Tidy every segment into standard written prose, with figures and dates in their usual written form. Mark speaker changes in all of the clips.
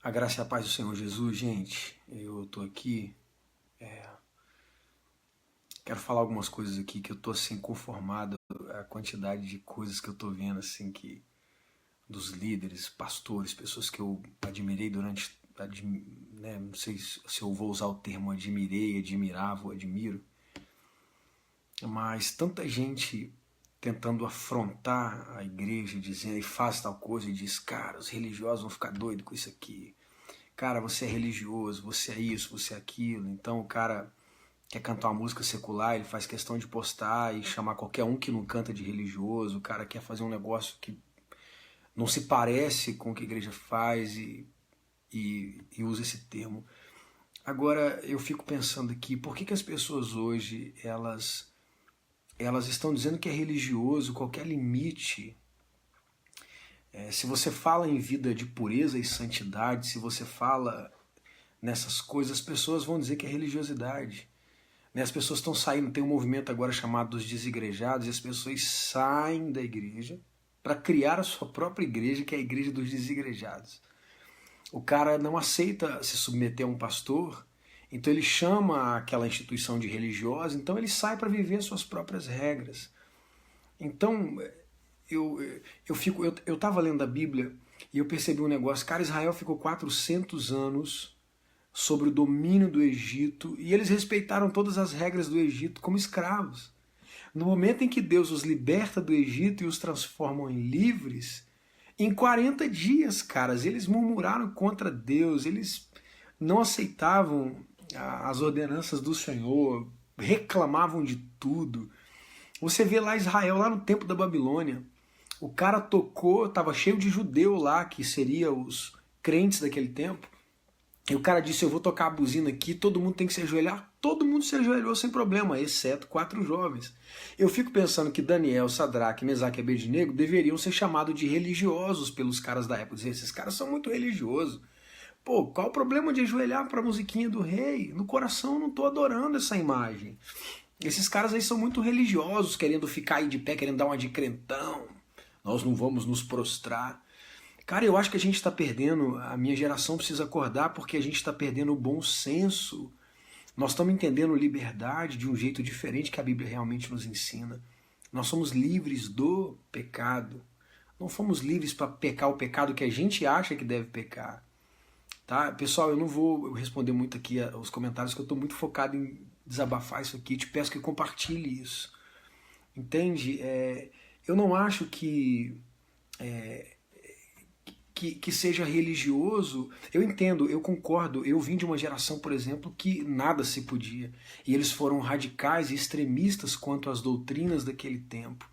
Speaker 1: A graça e a paz do Senhor Jesus, gente, eu tô aqui, quero falar algumas coisas aqui que eu tô assim conformado, a quantidade de coisas que eu tô vendo assim que dos líderes, pastores, pessoas que eu admirei durante, né, não sei se eu vou usar o termo admirei, admirava ou admiro, mas tanta gente tentando afrontar a igreja, dizendo e faz tal coisa e diz, cara, os religiosos vão ficar doidos com isso aqui. Cara, você é religioso, você é isso, você é aquilo. Então o cara quer cantar uma música secular, ele faz questão de postar e chamar qualquer um que não canta de religioso. O cara quer fazer um negócio que não se parece com o que a igreja faz e usa esse termo. Agora eu fico pensando aqui, por que as pessoas hoje elas estão dizendo que é religioso, qualquer limite. Se você fala em vida de pureza e santidade, se você fala nessas coisas, as pessoas vão dizer que é religiosidade. As pessoas estão saindo, tem um movimento agora chamado dos desigrejados, e as pessoas saem da igreja para criar a sua própria igreja, que é a igreja dos desigrejados. O cara não aceita se submeter a um pastor, então ele chama aquela instituição de religiosa, então ele sai para viver as suas próprias regras. Então, eu estava lendo a Bíblia e eu percebi um negócio. Cara, Israel ficou 400 anos sobre o domínio do Egito e eles respeitaram todas as regras do Egito como escravos. No momento em que Deus os liberta do Egito e os transforma em livres, em 40 dias, caras, eles murmuraram contra Deus, eles não aceitavam as ordenanças do Senhor, reclamavam de tudo. Você vê lá Israel, lá no tempo da Babilônia, o cara tocou, estava cheio de judeu lá, que seriam os crentes daquele tempo, e o cara disse, eu vou tocar a buzina aqui, todo mundo tem que se ajoelhar. Todo mundo se ajoelhou sem problema, exceto 4 jovens. Eu fico pensando que Daniel, Sadraque, Mesaque e Abednego deveriam ser chamados de religiosos pelos caras da época. Dizer, esses caras são muito religiosos. Pô, qual o problema de ajoelhar para a musiquinha do rei? No coração eu não estou adorando essa imagem. Esses caras aí são muito religiosos, querendo ficar aí de pé, querendo dar uma de crentão. Nós não vamos nos prostrar. Cara, eu acho que a gente está perdendo, a minha geração precisa acordar porque a gente está perdendo o bom senso. Nós estamos entendendo liberdade de um jeito diferente que a Bíblia realmente nos ensina. Nós somos livres do pecado. Não fomos livres para pecar o pecado que a gente acha que deve pecar. Tá? Pessoal, eu não vou responder muito aqui os comentários, que eu estou muito focado em desabafar isso aqui. Te peço que compartilhe isso. Entende? Eu não acho que seja religioso. Eu entendo, eu concordo. Eu vim de uma geração, por exemplo, que nada se podia. E eles foram radicais e extremistas quanto às doutrinas daquele tempo.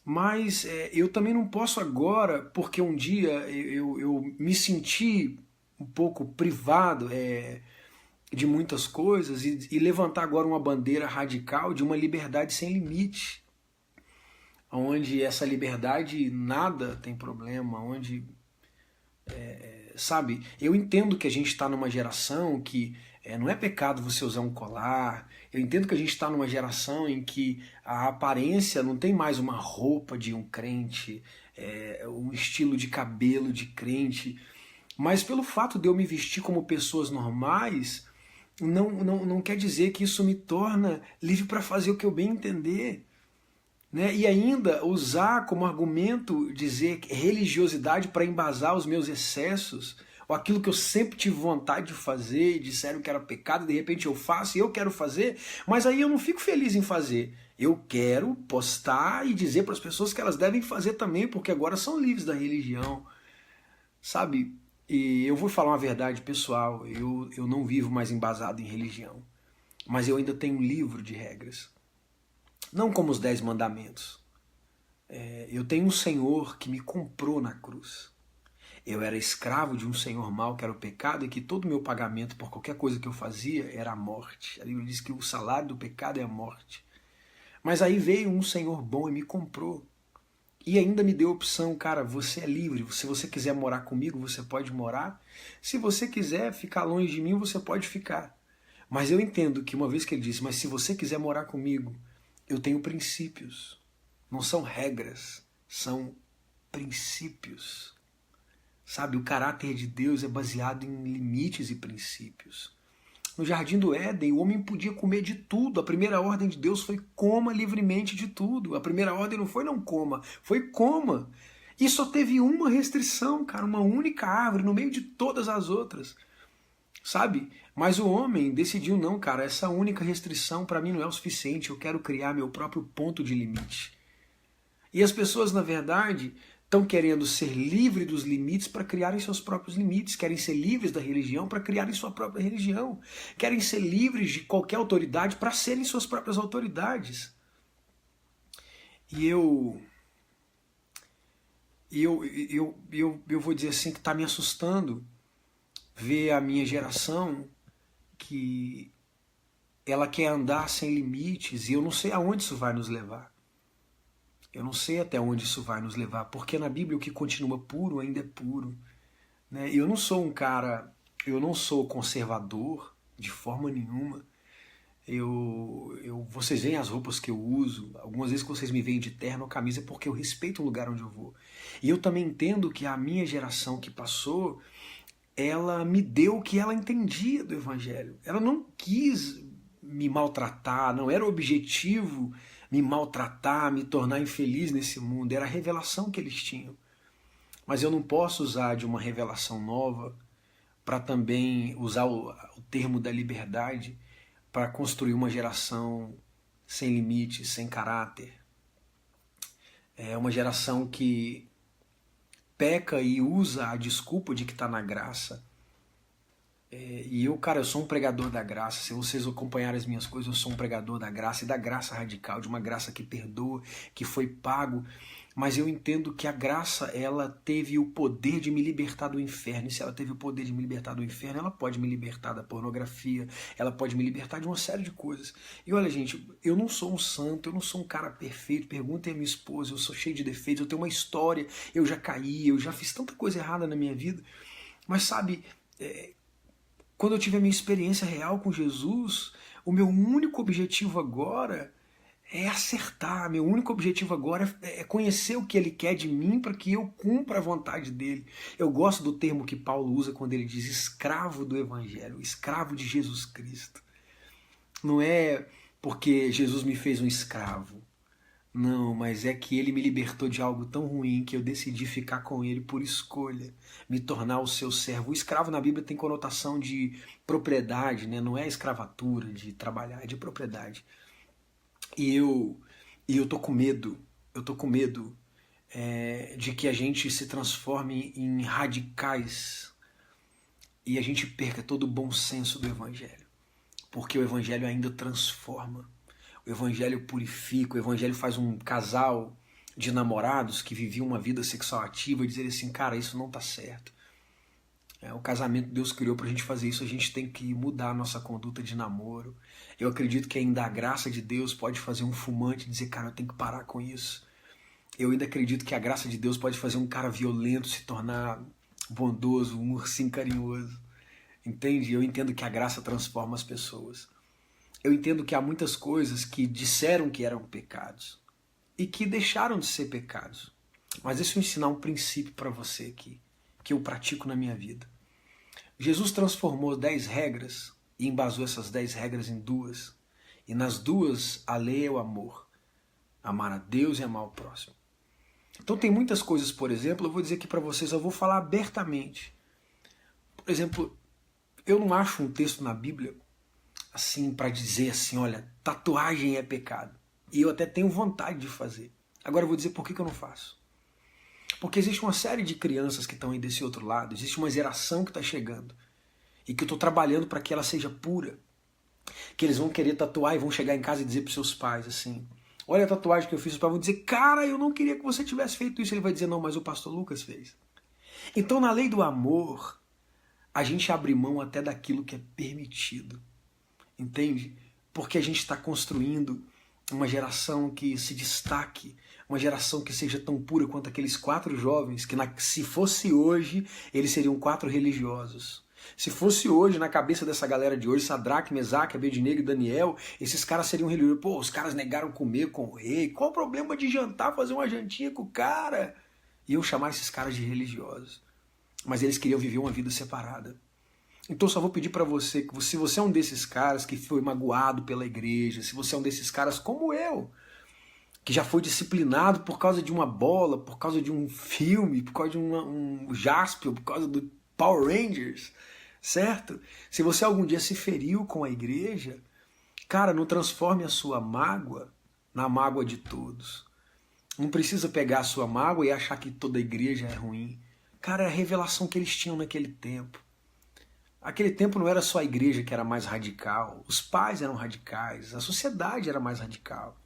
Speaker 1: Mas eu também não posso agora, porque um dia eu me senti um pouco privado de muitas coisas e levantar agora uma bandeira radical de uma liberdade sem limite. Onde essa liberdade nada tem problema, onde... sabe, eu entendo que a gente está numa geração que não é pecado você usar um colar, eu entendo que a gente está numa geração em que a aparência não tem mais uma roupa de um crente, um estilo de cabelo de crente, mas pelo fato de eu me vestir como pessoas normais, não quer dizer que isso me torna livre para fazer o que eu bem entender. Né? E ainda usar como argumento dizer religiosidade para embasar os meus excessos, ou aquilo que eu sempre tive vontade de fazer, e disseram que era pecado, de repente eu faço e eu quero fazer, mas aí eu não fico feliz em fazer. Eu quero postar e dizer para as pessoas que elas devem fazer também, porque agora são livres da religião. Sabe? E eu vou falar uma verdade pessoal, eu não vivo mais embasado em religião, mas eu ainda tenho um livro de regras. Não como os 10 mandamentos. Eu tenho um Senhor que me comprou na cruz. Eu era escravo de um Senhor mau, que era o pecado, e que todo o meu pagamento por qualquer coisa que eu fazia era a morte. A Bíblia diz que o salário do pecado é a morte. Mas aí veio um Senhor bom e me comprou. E ainda me deu a opção, cara, você é livre. Se você quiser morar comigo, você pode morar. Se você quiser ficar longe de mim, você pode ficar. Mas eu entendo que uma vez que ele disse, mas se você quiser morar comigo, eu tenho princípios, não são regras, são princípios, Sabe, o caráter de Deus é baseado em limites e princípios. No Jardim do Éden, o homem podia comer de tudo. A primeira ordem de Deus foi coma livremente de tudo. A primeira ordem não foi não coma, foi coma. E só teve uma restrição, cara, uma única árvore no meio de todas as outras. Sabe? Mas o homem decidiu, não, cara, essa única restrição para mim não é o suficiente, eu quero criar meu próprio ponto de limite. E as pessoas, na verdade, estão querendo ser livres dos limites para criarem seus próprios limites, querem ser livres da religião para criarem sua própria religião, querem ser livres de qualquer autoridade para serem suas próprias autoridades. E eu vou dizer assim que está me assustando ver a minha geração que ela quer andar sem limites e eu não sei aonde isso vai nos levar. Eu não sei até onde isso vai nos levar, porque na Bíblia o que continua puro ainda é puro. Né? Eu não sou um cara, eu não sou conservador de forma nenhuma. Vocês veem as roupas que eu uso, algumas vezes que vocês me veem de terno ou camisa é porque eu respeito o lugar onde eu vou. E eu também entendo que a minha geração que passou, ela me deu o que ela entendia do Evangelho. Ela não quis me maltratar, não era o objetivo me maltratar, me tornar infeliz nesse mundo, era a revelação que eles tinham. Mas eu não posso usar de uma revelação nova para também usar o termo da liberdade para construir uma geração sem limites, sem caráter. É uma geração que peca e usa a desculpa de que está na graça. E eu, cara, eu sou um pregador da graça. Se vocês acompanharem as minhas coisas, eu sou um pregador da graça e da graça radical, de uma graça que perdoa, que foi pago. Mas eu entendo que a graça, ela teve o poder de me libertar do inferno. E se ela teve o poder de me libertar do inferno, ela pode me libertar da pornografia, ela pode me libertar de uma série de coisas. E olha, gente, eu não sou um santo, eu não sou um cara perfeito. Perguntem a minha esposa, eu sou cheio de defeitos, eu tenho uma história, eu já caí, eu já fiz tanta coisa errada na minha vida. Mas sabe, quando eu tive a minha experiência real com Jesus, o meu único objetivo agora é acertar. Meu único objetivo agora é conhecer o que Ele quer de mim para que eu cumpra a vontade dEle. Eu gosto do termo que Paulo usa quando ele diz escravo do Evangelho, escravo de Jesus Cristo. Não é porque Jesus me fez um escravo. Não, mas é que Ele me libertou de algo tão ruim que eu decidi ficar com Ele por escolha, me tornar o seu servo. O escravo na Bíblia tem conotação de propriedade, né? Não é escravatura, de trabalhar, é de propriedade. E eu tô com medo, de que a gente se transforme em radicais e a gente perca todo o bom senso do Evangelho. Porque o Evangelho ainda transforma, o Evangelho purifica, o Evangelho faz um casal de namorados que viviam uma vida sexual ativa dizer assim, cara, isso não tá certo. O casamento Deus criou pra gente fazer isso, a gente tem que mudar a nossa conduta de namoro. Eu acredito que ainda a graça de Deus pode fazer um fumante dizer, cara, eu tenho que parar com isso. Eu ainda acredito que a graça de Deus pode fazer um cara violento se tornar bondoso, um ursinho carinhoso. Entende? Eu entendo que a graça transforma as pessoas. Eu entendo que há muitas coisas que disseram que eram pecados e que deixaram de ser pecados. Mas deixa eu ensinar um princípio para você aqui, que eu pratico na minha vida. Jesus transformou 10 regras e embasou essas 10 regras em 2. E nas 2, a lei é o amor. Amar a Deus e amar o próximo. Então tem muitas coisas, por exemplo, eu vou dizer aqui para vocês, eu vou falar abertamente. Por exemplo, eu não acho um texto na Bíblia assim para dizer assim, olha, tatuagem é pecado. E eu até tenho vontade de fazer. Agora eu vou dizer por que eu não faço. Porque existe uma série de crianças que estão aí desse outro lado, existe uma geração que está chegando e que eu estou trabalhando para que ela seja pura. Que eles vão querer tatuar e vão chegar em casa e dizer para os seus pais assim, olha a tatuagem que eu fiz, os pais vão dizer, cara, eu não queria que você tivesse feito isso. Ele vai dizer, não, mas o pastor Lucas fez. Então na lei do amor, a gente abre mão até daquilo que é permitido. Entende? Porque a gente está construindo uma geração que se destaque, uma geração que seja tão pura quanto aqueles 4 jovens, que se fosse hoje, eles seriam 4 religiosos. Se fosse hoje, na cabeça dessa galera de hoje, Sadraque, Mesaque, Abednego e Daniel, esses caras seriam religiosos. Pô, os caras negaram comer com o rei, qual o problema de jantar, fazer uma jantinha com o cara? E eu chamar esses caras de religiosos. mas eles queriam viver uma vida separada. Então só vou pedir para você, que se você é um desses caras que foi magoado pela igreja, se você é um desses caras como eu, que já foi disciplinado por causa de uma bola, por causa de um filme, por causa de um Jaspion, por causa do Power Rangers, certo? Se você algum dia se feriu com a igreja, cara, não transforme a sua mágoa na mágoa de todos. Não precisa pegar a sua mágoa e achar que toda a igreja é ruim. Cara, é a revelação que eles tinham naquele tempo. Aquele tempo não era só a igreja que era mais radical, os pais eram radicais, a sociedade era mais radical.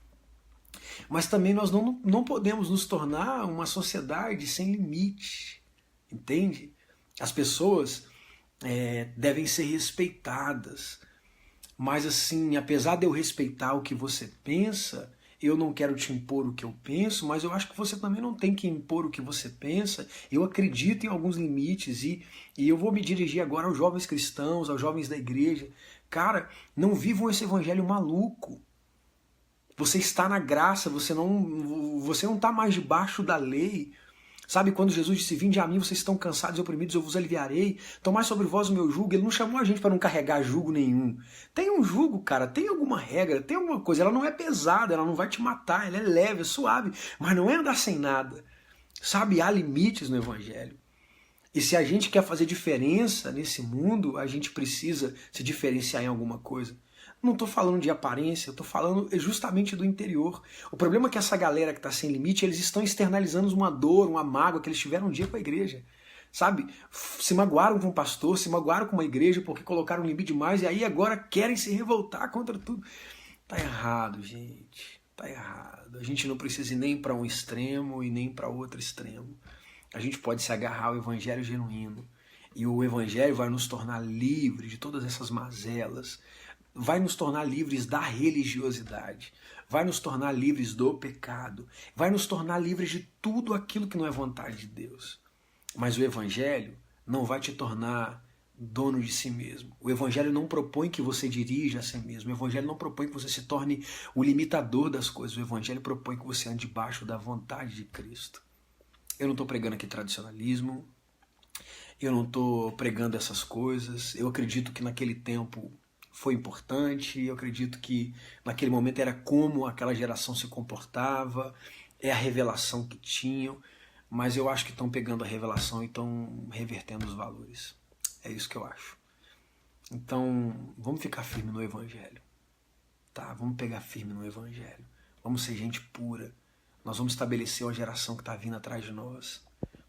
Speaker 1: Mas também nós não podemos nos tornar uma sociedade sem limite, entende? As pessoas devem ser respeitadas, mas assim, apesar de eu respeitar o que você pensa, eu não quero te impor o que eu penso, mas eu acho que você também não tem que impor o que você pensa. Eu acredito em alguns limites e eu vou me dirigir agora aos jovens cristãos, aos jovens da igreja. Cara, não vivam esse evangelho maluco. Você está na graça, você não está mais debaixo da lei. Sabe quando Jesus disse, vinde a mim, vocês estão cansados e oprimidos, eu vos aliviarei. Tomai sobre vós o meu jugo. Ele não chamou a gente para não carregar jugo nenhum. Tem um jugo, cara, tem alguma regra, tem alguma coisa. Ela não é pesada, ela não vai te matar, ela é leve, é suave. Mas não é andar sem nada. Sabe, há limites no evangelho. E se a gente quer fazer diferença nesse mundo, a gente precisa se diferenciar em alguma coisa. Não estou falando de aparência, eu estou falando justamente do interior. O problema é que essa galera que está sem limite, eles estão externalizando uma dor, uma mágoa que eles tiveram um dia com a igreja. Sabe? Se magoaram com um pastor, se magoaram com uma igreja porque colocaram um limite demais e aí agora querem se revoltar contra tudo. Tá errado, gente. Tá errado. A gente não precisa ir nem para um extremo e nem para outro extremo. A gente pode se agarrar ao evangelho genuíno. E o evangelho vai nos tornar livres de todas essas mazelas. Vai nos tornar livres da religiosidade, vai nos tornar livres do pecado, vai nos tornar livres de tudo aquilo que não é vontade de Deus. Mas o evangelho não vai te tornar dono de si mesmo. O evangelho não propõe que você dirija a si mesmo. O evangelho não propõe que você se torne o limitador das coisas. O evangelho propõe que você ande debaixo da vontade de Cristo. Eu não estou pregando aqui tradicionalismo, eu não estou pregando essas coisas. Eu acredito que naquele tempo foi importante, eu acredito que naquele momento era como aquela geração se comportava, é a revelação que tinham, mas eu acho que estão pegando a revelação e estão revertendo os valores. É isso que eu acho. Então, vamos ficar firme no evangelho. Tá? Vamos pegar firme no evangelho. Vamos ser gente pura. Nós vamos estabelecer uma geração que está vindo atrás de nós.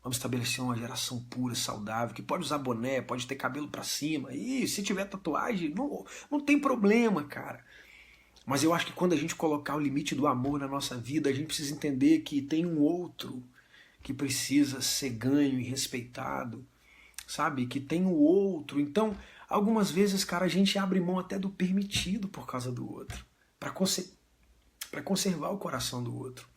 Speaker 1: Vamos estabelecer uma geração pura, saudável, que pode usar boné, pode ter cabelo pra cima. E se tiver tatuagem, não tem problema, cara. Mas eu acho que quando a gente colocar o limite do amor na nossa vida, a gente precisa entender que tem um outro que precisa ser ganho e respeitado, sabe? Que tem o outro. Então, algumas vezes, cara, a gente abre mão até do permitido por causa do outro, para conservar o coração do outro.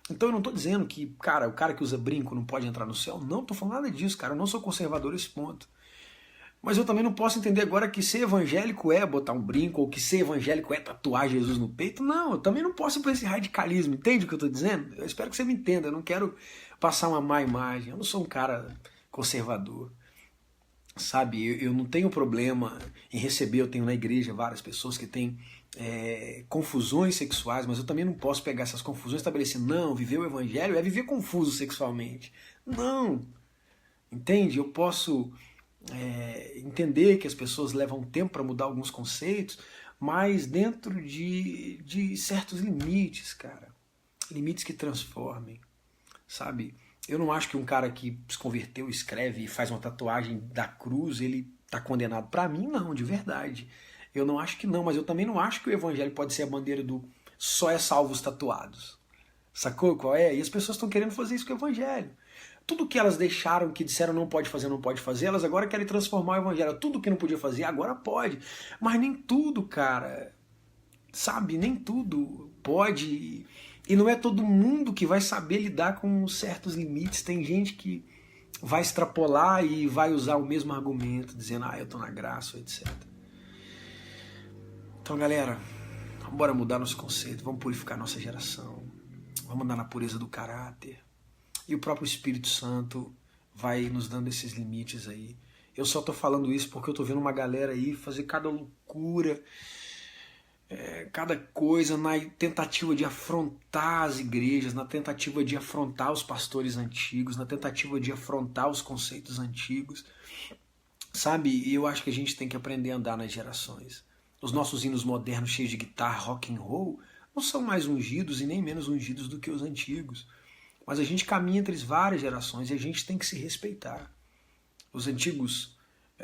Speaker 1: Então eu não estou dizendo que, cara, o cara que usa brinco não pode entrar no céu. Não estou falando nada disso, cara. Eu não sou conservador a esse ponto. Mas eu também não posso entender agora que ser evangélico é botar um brinco, ou que ser evangélico é tatuar Jesus no peito. Não, eu também não posso ir por esse radicalismo. Entende o que eu estou dizendo? Eu espero que você me entenda. Eu não quero passar uma má imagem. Eu não sou um cara conservador. Sabe, eu não tenho problema em receber, eu tenho na igreja várias pessoas que têm confusões sexuais, mas eu também não posso pegar essas confusões e estabelecer, não, viver o evangelho é viver confuso sexualmente. Não, entende? Eu posso entender que as pessoas levam tempo para mudar alguns conceitos, mas dentro de certos limites, cara, limites que transformem, sabe? Eu não acho que um cara que se converteu, escreve e faz uma tatuagem da cruz, ele está condenado. Para mim, não, de verdade. Eu não acho que não, mas eu também não acho que o evangelho pode ser a bandeira do só é salvo os tatuados. Sacou qual é? E as pessoas estão querendo fazer isso com o evangelho. Tudo que elas deixaram, que disseram não pode fazer, elas agora querem transformar o evangelho. Tudo que não podia fazer, agora pode. Mas nem tudo, cara, sabe? Nem tudo pode. E não é todo mundo que vai saber lidar com certos limites. Tem gente que vai extrapolar e vai usar o mesmo argumento, dizendo, eu tô na graça, etc. Então, galera, bora mudar nosso conceito, vamos purificar nossa geração, vamos andar na pureza do caráter. E o próprio Espírito Santo vai nos dando esses limites aí. Eu só tô falando isso porque eu tô vendo uma galera aí fazer cada loucura, cada coisa na tentativa de afrontar as igrejas, na tentativa de afrontar os pastores antigos, na tentativa de afrontar os conceitos antigos. Sabe, e eu acho que a gente tem que aprender a andar nas gerações. Os nossos hinos modernos cheios de guitarra, rock and roll, não são mais ungidos e nem menos ungidos do que os antigos. Mas a gente caminha entre várias gerações e a gente tem que se respeitar. Os antigos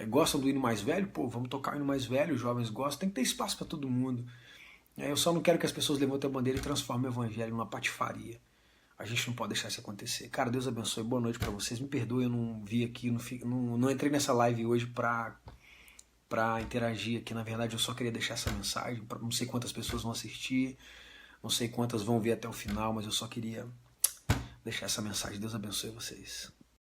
Speaker 1: gostam do hino mais velho, pô, vamos tocar o hino mais velho, os jovens gostam, tem que ter espaço para todo mundo. Eu só não quero que as pessoas levantem a bandeira e transformem o evangelho numa patifaria. A gente não pode deixar isso acontecer. Cara, Deus abençoe, boa noite para vocês. Me perdoe, eu não vi aqui, não entrei nessa live hoje para interagir aqui. Na verdade, eu só queria deixar essa mensagem. Não sei quantas pessoas vão assistir, não sei quantas vão ver até o final, mas eu só queria deixar essa mensagem. Deus abençoe vocês.